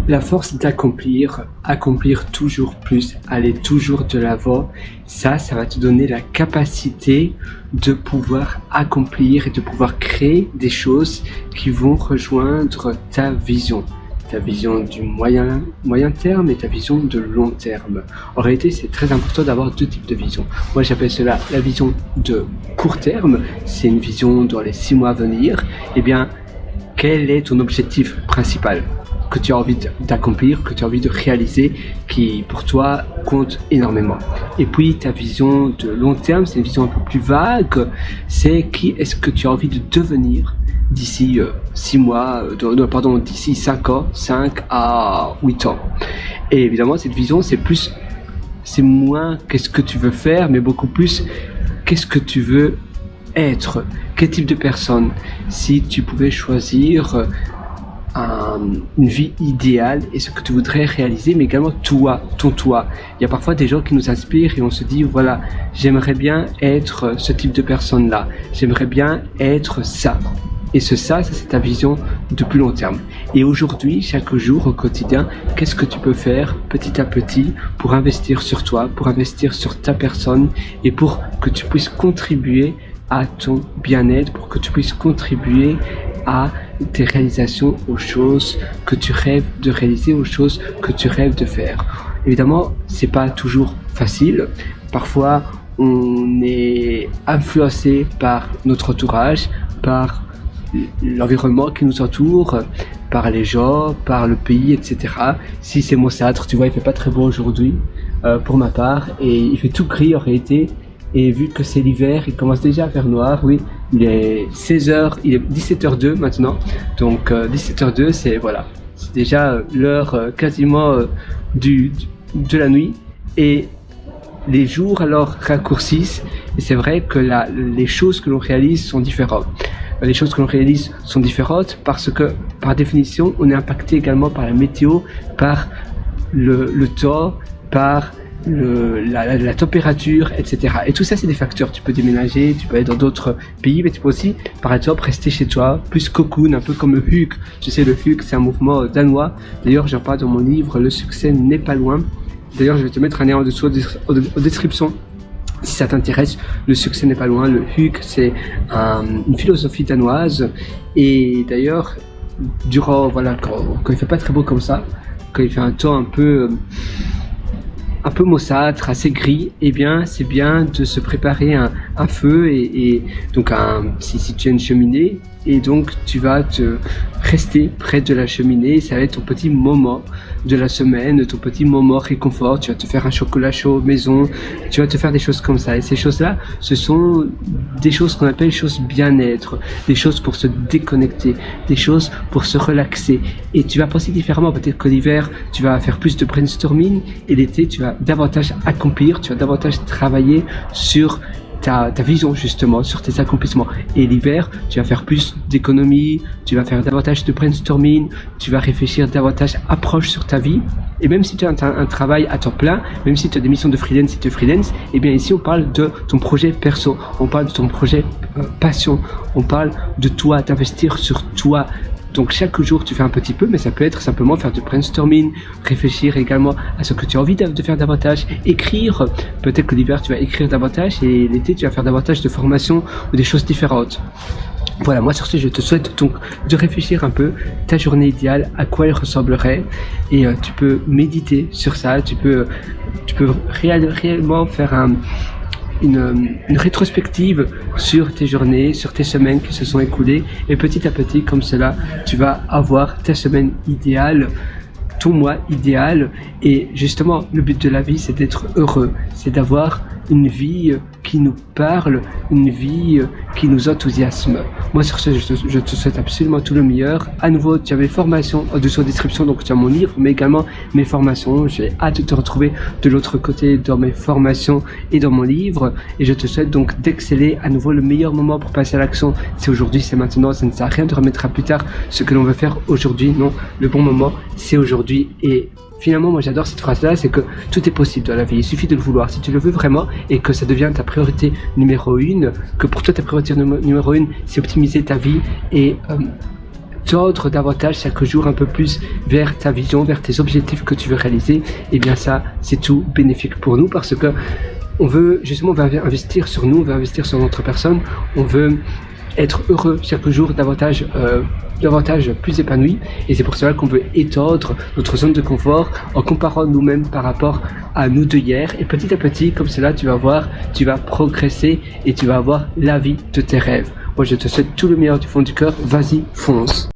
La force d'accomplir, accomplir toujours plus, aller toujours de l'avant, ça va te donner la capacité de pouvoir accomplir et de pouvoir créer des choses qui vont rejoindre ta vision du moyen terme et ta vision de long terme. En réalité, c'est très important d'avoir deux types de visions. Moi, j'appelle cela la vision de court terme, c'est une vision dans les 6 mois à venir. Eh bien, quel est ton objectif principal que tu as envie d'accomplir, que tu as envie de réaliser, qui pour toi compte énormément. Et puis ta vision de long terme, c'est une vision un peu plus vague, c'est qui est-ce que tu as envie de devenir d'ici 6 mois, d'ici 5 ans, 5 à 8 ans. Et évidemment, cette vision, c'est moins qu'est-ce que tu veux faire, mais beaucoup plus qu'est-ce que tu veux être, quel type de personne. Si tu pouvais choisir une vie idéale et ce que tu voudrais réaliser, mais également ton toi. Il y a parfois des gens qui nous inspirent et on se dit, voilà, j'aimerais bien être ce type de personne-là, j'aimerais bien être ça. Et ça, c'est ta vision de plus long terme. Et aujourd'hui, chaque jour, au quotidien, qu'est-ce que tu peux faire petit à petit pour investir sur toi, pour investir sur ta personne et pour que tu puisses contribuer à ton bien-être, pour que tu puisses contribuer à tes réalisations, aux choses que tu rêves de réaliser, aux choses que tu rêves de faire. Évidemment, c'est pas toujours facile. Parfois, on est influencé par notre entourage, par l'environnement qui nous entoure, par les gens, par le pays, etc. Si c'est maussâtre, tu vois, il fait pas très beau aujourd'hui, pour ma part, et il fait tout gris en réalité. Et vu que c'est l'hiver, il commence déjà à faire noir, oui. Il est 17h02 maintenant. Donc 17h02, c'est déjà l'heure quasiment de la nuit. Et les jours alors raccourcissent. Et c'est vrai que les choses que l'on réalise sont différentes. Les choses que l'on réalise sont différentes parce que, par définition, on est impacté également par la météo, par le temps, par la température, etc. Et tout ça, c'est des facteurs. Tu peux déménager, tu peux aller dans d'autres pays, mais tu peux aussi, par exemple, rester chez toi, plus cocoon, un peu comme le Hug. Tu sais, le Hug, c'est un mouvement danois. D'ailleurs, j'en parle dans mon livre, Le succès n'est pas loin. D'ailleurs, je vais te mettre un lien en dessous en description. Si ça t'intéresse, le succès n'est pas loin. Le Hug, c'est une philosophie danoise. Et d'ailleurs, quand il fait pas très beau comme ça, quand il fait un temps un peu maussâtre, assez gris, eh bien c'est bien de se préparer un feu et donc si tu as une cheminée, et donc tu vas te rester près de la cheminée. Ça va être ton petit moment de la semaine, ton petit moment réconfort. Tu vas te faire un chocolat chaud maison, tu vas te faire des choses comme ça. Et ces choses-là, ce sont des choses qu'on appelle choses bien-être, des choses pour se déconnecter, des choses pour se relaxer. Et tu vas penser différemment. Peut-être que l'hiver, tu vas faire plus de brainstorming, et l'été, tu vas davantage accomplir, tu vas davantage travailler sur ta vision, justement, sur tes accomplissements. Et l'hiver, tu vas faire plus d'économie, tu vas faire davantage de brainstorming, tu vas réfléchir davantage approche sur ta vie. Et même si tu as un travail à temps plein, même si tu as des missions de freelance, si tu es freelance, eh bien ici on parle de ton projet perso, on parle de ton projet passion, on parle de toi, d'investir sur toi. Donc chaque jour tu fais un petit peu, mais ça peut être simplement faire du brainstorming, réfléchir également à ce que tu as envie de faire davantage, écrire. Peut-être que l'hiver tu vas écrire davantage et l'été tu vas faire davantage de formations ou des choses différentes. Voilà, moi sur ce, je te souhaite donc de réfléchir un peu ta journée idéale, à quoi elle ressemblerait, et tu peux méditer sur ça, tu peux réellement faire une rétrospective sur tes journées, sur tes semaines qui se sont écoulées, et petit à petit, comme cela, tu vas avoir ta semaine idéale, ton mois idéal. Et justement, le but de la vie, c'est d'être heureux, c'est d'avoir une vie qui nous parle, une vie qui nous enthousiasme. Moi sur ce, je te souhaite absolument tout le meilleur. À nouveau, tu as mes formations en dessous en description, donc tu as mon livre, mais également mes formations. J'ai hâte de te retrouver de l'autre côté dans mes formations et dans mon livre. Et je te souhaite donc d'exceller. À nouveau, le meilleur moment pour passer à l'action, c'est aujourd'hui, c'est maintenant. Ça ne sert à rien de remettre à plus tard ce que l'on veut faire aujourd'hui. Non, le bon moment, c'est aujourd'hui. Et finalement, moi j'adore cette phrase-là, c'est que tout est possible dans la vie, il suffit de le vouloir. Si tu le veux vraiment et que ça devient ta priorité numéro 1, que pour toi ta priorité numéro 1 c'est optimiser ta vie et tordre davantage chaque jour un peu plus vers ta vision, vers tes objectifs que tu veux réaliser, et bien ça, c'est tout bénéfique pour nous parce que on veut justement, on va investir sur nous, on veut investir sur notre personne, on veut être heureux chaque jour, davantage plus épanoui, et c'est pour cela qu'on veut étendre notre zone de confort en comparant nous-mêmes par rapport à nous de hier, et petit à petit, comme cela, tu vas voir, tu vas progresser et tu vas avoir la vie de tes rêves. Moi, je te souhaite tout le meilleur du fond du cœur, vas-y, fonce.